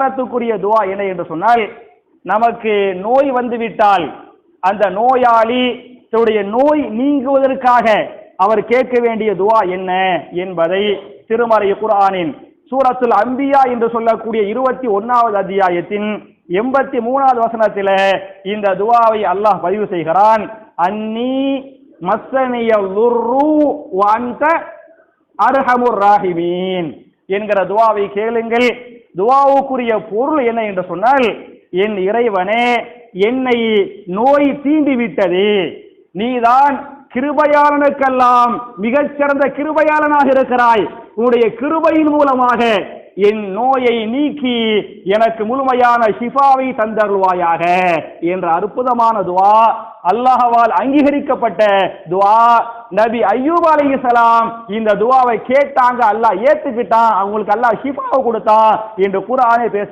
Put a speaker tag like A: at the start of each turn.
A: இபாதத்துக்குரிய துவா என்ன என்று சொன்னால், நமக்கு நோய் வந்துவிட்டால் அந்த நோயாளி தன்னுடைய நோய் நீங்குவதற்காக அவர் கேட்க வேண்டிய துவா என்ன என்பதை திருமறை குர்ஆனின் சூரத்துல் அம்பியா என்று சொல்லக்கூடிய 21வது அத்தியாயத்தின் 83வது வசனத்தில் இந்த துவாவை அல்லாஹ் பதிவு செய்கிறான். அன்னி மஸ்ஸனியல் துர்ரு வ அன்த அர்ஹமுர் ராஹிமீன் என்கிற துவாவை கேளுங்கள். துவாவுக்குரிய பொருள் என்ன என்று சொன்னால், என் இறைவனே, என்னை நோய் தீண்டி விட்டது, நீதான் கிருபையாளனுக்கெல்லாம் மிகச்சிறந்த கிருபையாளனாக இருக்கிறாய், உன்னுடைய கிருபையின் மூலமாக என் நோயை நீக்கி எனக்கு முழுமையான ஷிஃபாவை தந்தருள்வாயாக என்ற அற்புதமான துவா, அல்லாஹ்வால் அங்கீகரிக்கப்பட்ட துவா. நபி அய்யூப் அலைஹிஸ்ஸலாம் இந்த துவாவை கேட்டாங்க, அல்லாஹ் ஏத்துக்கிட்டான், அவங்களுக்கு அல்லாஹ் ஷிஃபாவை கொடுத்தான் என்று குர்ஆனே பேச